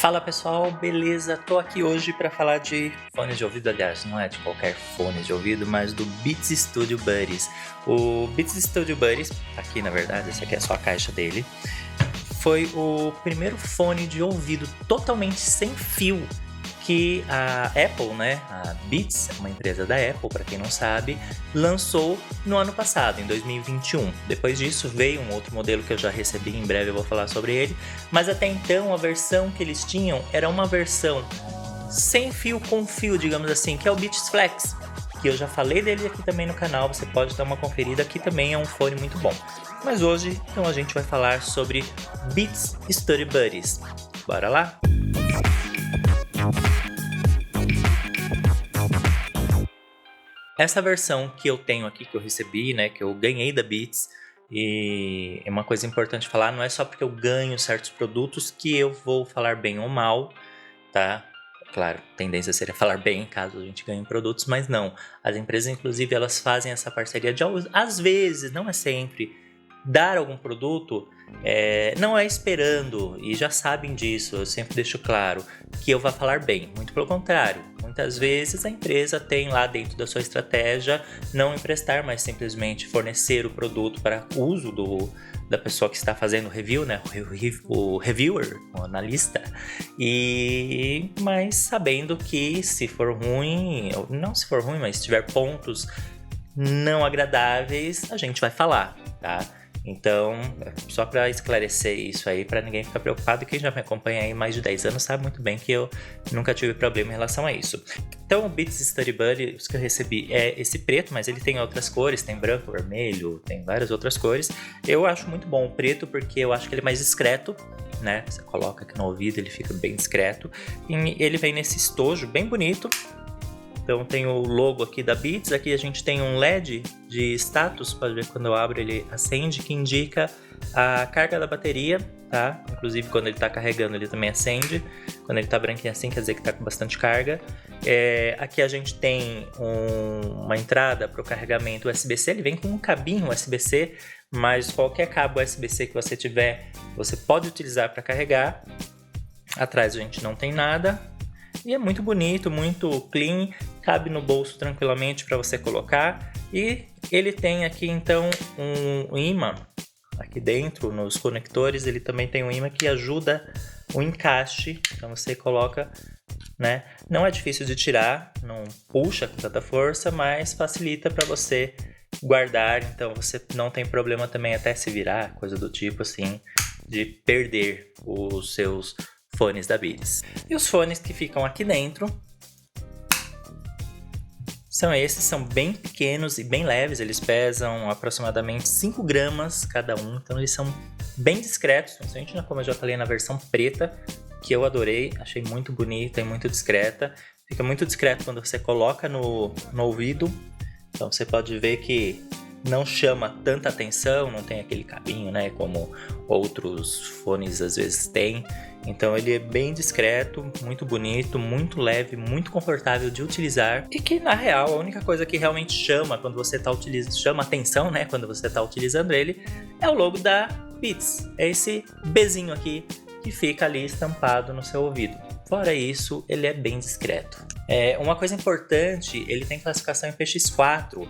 Fala pessoal, beleza? Tô aqui hoje para falar de fone de ouvido, aliás, não é de qualquer fone de ouvido, mas do Beats Studio Buddies. O Beats Studio Buddies, aqui na verdade, essa aqui é só a caixa dele, foi o primeiro fone de ouvido totalmente sem fio que a Apple, né, a Beats, uma empresa da Apple, para quem não sabe, lançou no ano passado, em 2021. Depois disso veio um outro modelo que eu já recebi, em breve eu vou falar sobre ele, mas até então a versão que eles tinham era uma versão sem fio com fio, digamos assim, que é o Beats Flex, que eu já falei dele aqui também no canal, você pode dar uma conferida, aqui também é um fone muito bom. Mas hoje, então a gente vai falar sobre Beats Studio Buddies. Bora lá? Essa versão que eu tenho aqui, que eu recebi, né, que eu ganhei da Beats, e é uma coisa importante falar, não é só porque eu ganho certos produtos que eu vou falar bem ou mal, tá? Claro, a tendência seria falar bem caso a gente ganhe produtos, mas não. As empresas, inclusive, elas fazem essa parceria de, às vezes, não é sempre, dar algum produto, não é esperando, e já sabem disso, eu sempre deixo claro, que eu vou falar bem. Muito pelo contrário, muitas vezes a empresa tem lá dentro da sua estratégia não emprestar, mas simplesmente fornecer o produto para uso da pessoa que está fazendo o review, né? O reviewer, o analista, mas sabendo que se for ruim, não se for ruim, mas se tiver pontos não agradáveis, a gente vai falar, tá? Então, só para esclarecer isso aí, para ninguém ficar preocupado, quem já me acompanha aí mais de 10 anos sabe muito bem que eu nunca tive problema em relação a isso. Então, o Beats Study Buddy, os que eu recebi é esse preto, mas ele tem outras cores, tem branco, vermelho, tem várias outras cores. Eu acho muito bom o preto porque eu acho que ele é mais discreto, né? Você coloca aqui no ouvido, ele fica bem discreto. E ele vem nesse estojo bem bonito. Então tem o logo aqui da Beats, aqui a gente tem um LED de status, pode ver quando eu abro ele acende, que indica a carga da bateria, tá? Inclusive quando ele está carregando ele também acende, quando ele está branquinho assim quer dizer que está com bastante carga. Aqui a gente tem uma entrada para o carregamento USB-C, ele vem com um cabinho USB-C, mas qualquer cabo USB-C que você tiver, você pode utilizar para carregar. Atrás a gente não tem nada. E é muito bonito, muito clean, cabe no bolso tranquilamente para você colocar. E ele tem aqui então um ímã, aqui dentro nos conectores, ele também tem um ímã que ajuda o encaixe. Então você coloca, né? Não é difícil de tirar, não puxa com tanta força, mas facilita para você guardar. Então você não tem problema também até se virar, coisa do tipo assim, de perder os seus fones da Beats. E os fones que ficam aqui dentro são esses, são bem pequenos e bem leves, eles pesam aproximadamente 5 gramas cada um, então eles são bem discretos, principalmente como eu já falei na versão preta, que eu adorei, achei muito bonita e muito discreta. Fica muito discreto quando você coloca no ouvido, então você pode ver que não chama tanta atenção, não tem aquele cabinho, né, como outros fones às vezes têm. Então ele é bem discreto, muito bonito, muito leve, muito confortável de utilizar. E que na real a única coisa que realmente chama quando você está utilizando, chama atenção, né, quando você está utilizando ele, é o logo da Beats. É esse Bzinho aqui que fica ali estampado no seu ouvido. Fora isso, ele é bem discreto. Uma coisa importante, ele tem classificação em PX4.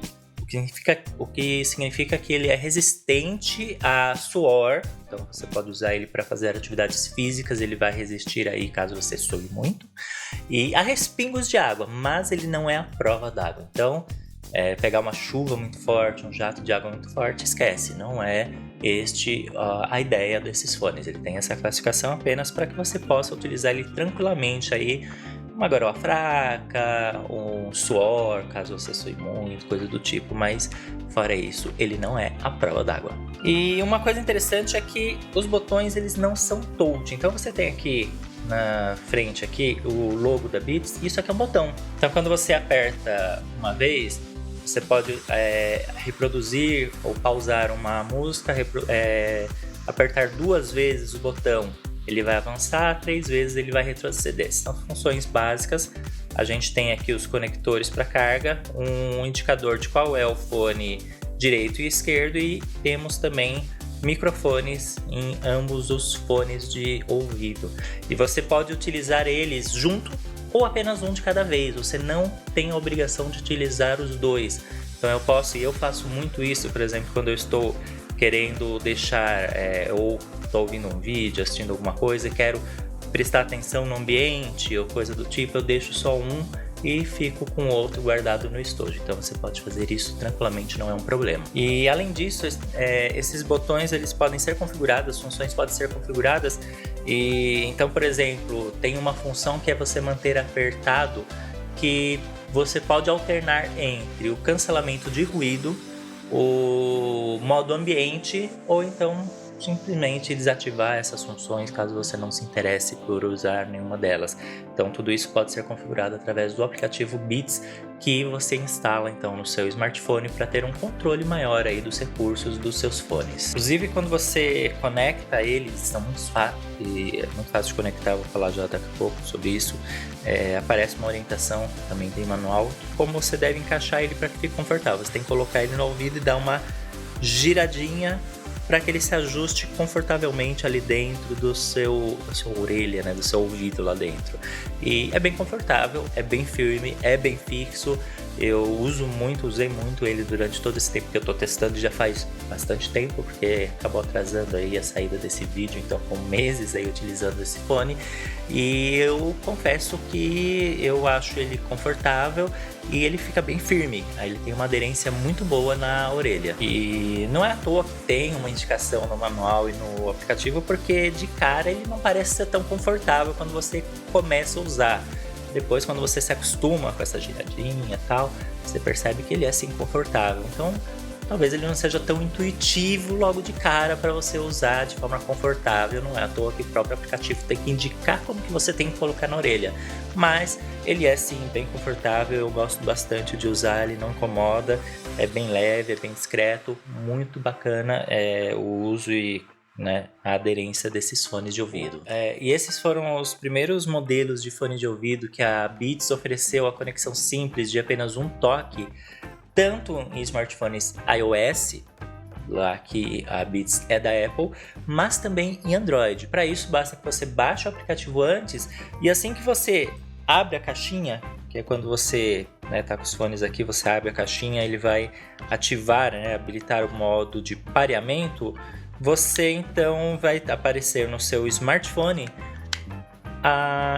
O que significa que ele é resistente a suor, então você pode usar ele para fazer atividades físicas, ele vai resistir aí caso você sue muito, e a respingos de água, mas ele não é à prova d'água. Então, pegar uma chuva muito forte, um jato de água muito forte, esquece, não é a ideia desses fones. Ele tem essa classificação apenas para que você possa utilizar ele tranquilamente aí, uma garoa fraca, um suor, caso você sue muito, coisa do tipo, mas fora isso, ele não é à prova d'água. E uma coisa interessante é que os botões eles não são touch, então você tem aqui na frente aqui o logo da Beats, e isso aqui é um botão. Então quando você aperta uma vez, você pode reproduzir ou pausar uma música, apertar 2 vezes o botão, ele vai avançar, 3 vezes ele vai retroceder. São funções básicas. A gente tem aqui os conectores para carga, um indicador de qual é o fone direito e esquerdo, e temos também microfones em ambos os fones de ouvido. E você pode utilizar eles junto ou apenas um de cada vez. Você não tem a obrigação de utilizar os dois. Então eu faço muito isso, por exemplo, quando eu estou querendo deixar, ou estou ouvindo um vídeo, assistindo alguma coisa e quero prestar atenção no ambiente ou coisa do tipo, eu deixo só um e fico com o outro guardado no estojo. Então você pode fazer isso tranquilamente, não é um problema. E além disso, esses botões eles podem ser configurados, as funções podem ser configuradas. E então, por exemplo, tem uma função que é você manter apertado, que você pode alternar entre o cancelamento de ruído, o modo ambiente, ou então simplesmente desativar essas funções caso você não se interesse por usar nenhuma delas. Então tudo isso pode ser configurado através do aplicativo Beats, que você instala então no seu smartphone para ter um controle maior aí dos recursos dos seus fones. Inclusive quando você conecta eles, são muito fácil de conectar, vou falar já daqui a pouco sobre isso. Aparece uma orientação, também tem manual, como você deve encaixar ele para que fique confortável. Você tem que colocar ele no ouvido e dar uma giradinha para que ele se ajuste confortavelmente ali dentro da sua orelha, né, do seu ouvido lá dentro. E é bem confortável, é bem firme, é bem fixo. Eu usei muito ele durante todo esse tempo que eu tô testando, já faz bastante tempo, porque acabou atrasando aí a saída desse vídeo, então com meses aí utilizando esse fone. E eu confesso que eu acho ele confortável e ele fica bem firme, ele tem uma aderência muito boa na orelha. E não é à toa que tem uma indicação no manual e no aplicativo, porque de cara ele não parece ser tão confortável quando você começa a usar. Depois, quando você se acostuma com essa giradinha e tal, você percebe que ele é assim confortável. Então, talvez ele não seja tão intuitivo logo de cara para você usar de forma confortável. Não é à toa que o próprio aplicativo tem que indicar como que você tem que colocar na orelha. Mas ele é sim bem confortável, eu gosto bastante de usar, ele não incomoda, é bem leve, é bem discreto, muito bacana o uso e a aderência desses fones de ouvido. E esses foram os primeiros modelos de fone de ouvido que a Beats ofereceu a conexão simples de apenas um toque, tanto em smartphones iOS, lá que a Beats é da Apple, mas também em Android. Para isso basta que você baixe o aplicativo antes e assim que você abre a caixinha, que é quando você tá com os fones aqui, você abre a caixinha, ele vai ativar, habilitar o modo de pareamento. Você então vai aparecer no seu smartphone,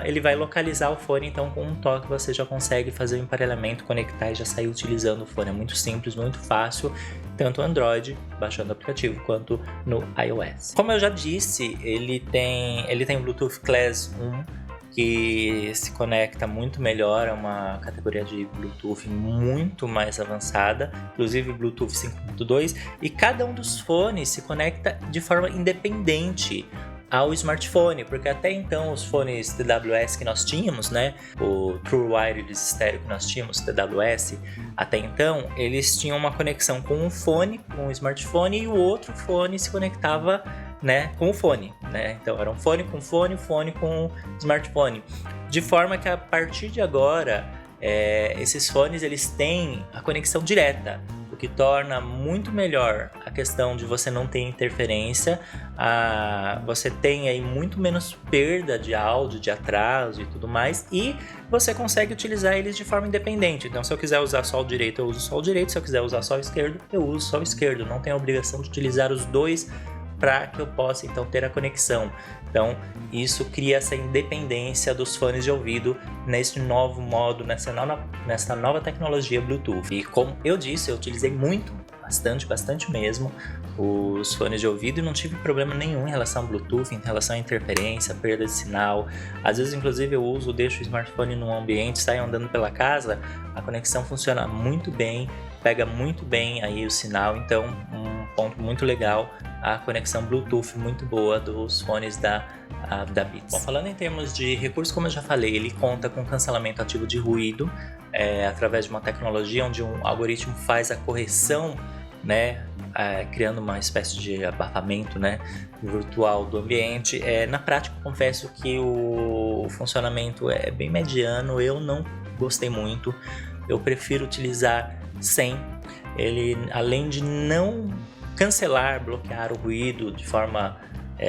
ele vai localizar o fone, então com um toque você já consegue fazer o emparelhamento, conectar e já sair utilizando o fone. É muito simples, muito fácil, tanto no Android, baixando o aplicativo, quanto no iOS. Como eu já disse, ele tem Bluetooth Class 1, que se conecta muito melhor, é uma categoria de Bluetooth muito mais avançada, inclusive Bluetooth 5.2, e cada um dos fones se conecta de forma independente ao smartphone, porque até então os fones TWS que nós tínhamos, o True Wireless Stereo que nós tínhamos, TWS, até então, eles tinham uma conexão com um fone, com o smartphone, e o outro fone se conectava com o fone, Então era um fone com fone, fone com smartphone. De forma que a partir de agora, esses fones eles têm a conexão direta, o que torna muito melhor a questão de você não ter interferência, você tem aí muito menos perda de áudio, de atraso e tudo mais, e você consegue utilizar eles de forma independente. Então se eu quiser usar só o direito, eu uso só o direito, se eu quiser usar só o esquerdo, eu uso só o esquerdo, não tenho a obrigação de utilizar os dois para que eu possa então ter a conexão. Então isso cria essa independência dos fones de ouvido nesse novo modo, nessa nova tecnologia Bluetooth. E como eu disse, eu utilizei bastante mesmo os fones de ouvido e não tive problema nenhum em relação ao Bluetooth, em relação à interferência, perda de sinal. Às vezes inclusive eu deixo o smartphone num ambiente, saio andando pela casa, a conexão funciona muito bem, pega muito bem aí o sinal, então um ponto muito legal, a conexão Bluetooth muito boa dos fones da Beats. Bom, falando em termos de recursos, como eu já falei, ele conta com cancelamento ativo de ruído, através de uma tecnologia onde um algoritmo faz a correção, criando uma espécie de abafamento virtual do ambiente. Na prática, confesso que o funcionamento é bem mediano, eu não gostei muito, eu prefiro utilizar sem. Ele, além de não cancelar, bloquear o ruído de forma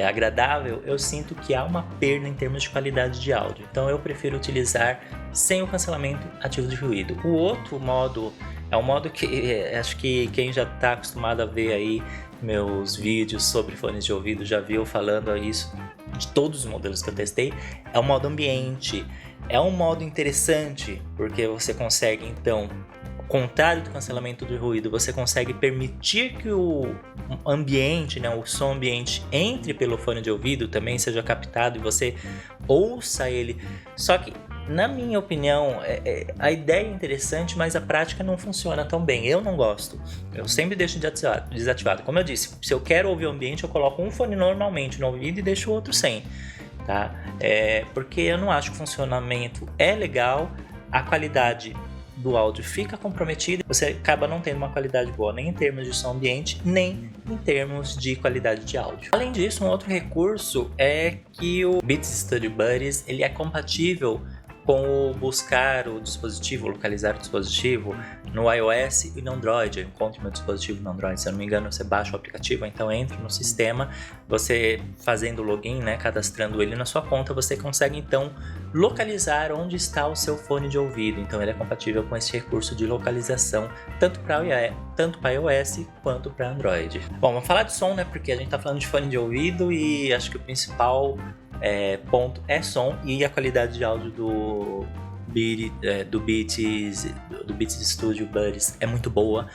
agradável, eu sinto que há uma perda em termos de qualidade de áudio. Então eu prefiro utilizar sem o cancelamento ativo de ruído. O outro modo é um modo que acho que quem já está acostumado a ver aí meus vídeos sobre fones de ouvido já viu falando isso de todos os modelos que eu testei. É o modo ambiente. É um modo interessante porque você consegue, então, ao contrário do cancelamento do ruído, você consegue permitir que o ambiente, né, o som ambiente entre pelo fone de ouvido, também seja captado e você ouça ele. Só que, na minha opinião, a ideia é interessante, mas a prática não funciona tão bem. Eu não gosto. Eu sempre deixo desativado. Como eu disse, se eu quero ouvir o ambiente, eu coloco um fone normalmente no ouvido e deixo o outro sem. Tá? Porque eu não acho que o funcionamento é legal, a qualidade do áudio fica comprometida, você acaba não tendo uma qualidade boa nem em termos de som ambiente, nem em termos de qualidade de áudio. Além disso, um outro recurso é que o Beats Studio Buddies ele é compatível com o buscar o dispositivo, localizar o dispositivo no iOS e no Android. Eu encontro meu dispositivo no Android, se eu não me engano, você baixa o aplicativo, então entra no sistema, você fazendo o login, né, cadastrando ele na sua conta, você consegue então localizar onde está o seu fone de ouvido. Então ele é compatível com esse recurso de localização, tanto para iOS quanto para Android. Bom, vamos falar de som, né, porque a gente está falando de fone de ouvido e acho que o principal ponto é som, e a qualidade de áudio do Beats Studio Buddies é muito boa,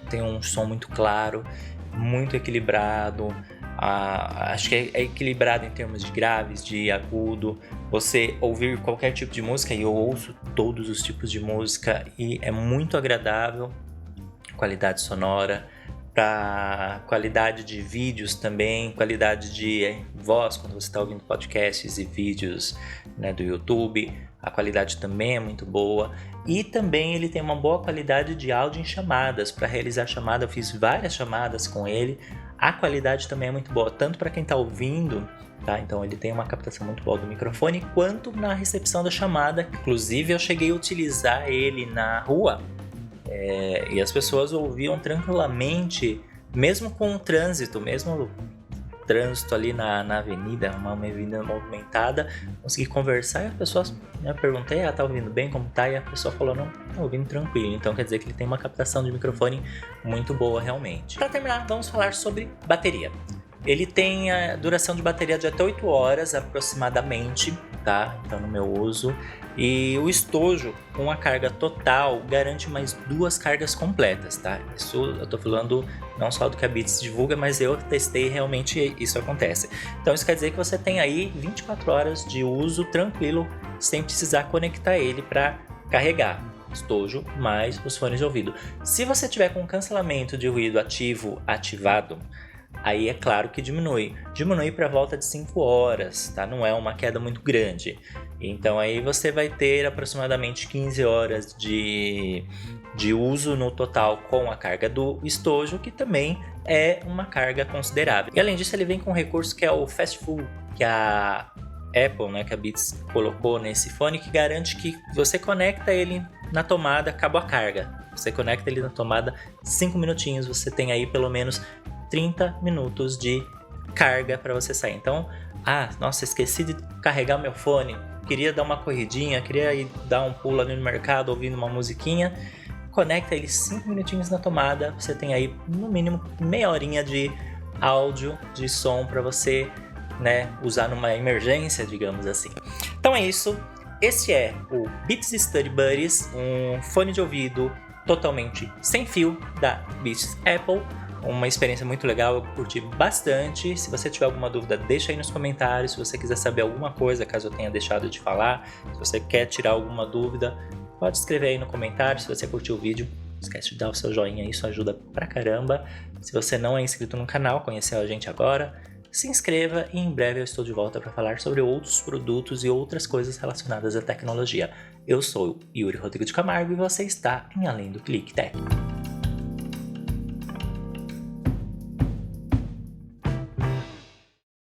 tem um som muito claro, muito equilibrado, acho que é equilibrado em termos de graves, de agudo. Você ouvir qualquer tipo de música, e eu ouço todos os tipos de música, e é muito agradável, qualidade sonora. Para qualidade de vídeos também, qualidade de voz, quando você está ouvindo podcasts e vídeos, né, do YouTube, a qualidade também é muito boa. E também ele tem uma boa qualidade de áudio em chamadas. Para realizar chamada, eu fiz várias chamadas com ele, a qualidade também é muito boa, tanto para quem está ouvindo, tá? Então ele tem uma captação muito boa do microfone, quanto na recepção da chamada. Inclusive eu cheguei a utilizar ele na rua, e as pessoas ouviam tranquilamente, mesmo com o trânsito, ali na avenida, uma avenida movimentada, consegui conversar e as pessoas, eu perguntei, tá ouvindo bem, como tá? E a pessoa falou, não, tá ouvindo tranquilo. Então quer dizer que ele tem uma captação de microfone muito boa realmente. Para terminar, vamos falar sobre bateria. Ele tem a duração de bateria de até 8 horas aproximadamente, tá? Então no meu uso. E o estojo com a carga total garante mais 2 cargas completas, tá? Isso eu tô falando não só do que a Beats divulga, mas eu testei, realmente isso acontece. Então isso quer dizer que você tem aí 24 horas de uso tranquilo, sem precisar conectar ele para carregar. Estojo mais os fones de ouvido. Se você tiver com cancelamento de ruído ativado, aí é claro que diminui para volta de 5 horas, tá? Não é uma queda muito grande. Então aí você vai ter aproximadamente 15 horas de uso no total com a carga do estojo, que também é uma carga considerável. E além disso, ele vem com um recurso que é o Fast Full, que a Apple, né, que a Beats colocou nesse fone, que garante que você conecta ele na tomada, acabou a carga. Você conecta ele na tomada, 5 minutinhos, você tem aí pelo menos 30 minutos de carga para você sair. Então, nossa, esqueci de carregar meu fone, queria dar uma corridinha, queria ir dar um pulo ali no mercado ouvindo uma musiquinha, conecta ele 5 minutinhos na tomada, você tem aí no mínimo meia horinha de áudio, de som para você, né, usar numa emergência, digamos assim. Então é isso, esse é o Beats Studio Buddies, um fone de ouvido totalmente sem fio da Beats Apple. Uma experiência muito legal, eu curti bastante. Se você tiver alguma dúvida, deixa aí nos comentários. Se você quiser saber alguma coisa, caso eu tenha deixado de falar, se você quer tirar alguma dúvida, pode escrever aí no comentário. Se você curtiu o vídeo, não esquece de dar o seu joinha, isso ajuda pra caramba. Se você não é inscrito no canal, conheceu a gente agora, se inscreva e em breve eu estou de volta para falar sobre outros produtos e outras coisas relacionadas à tecnologia. Eu sou Yuri Rodrigo de Camargo e você está em Além do Clique Tech.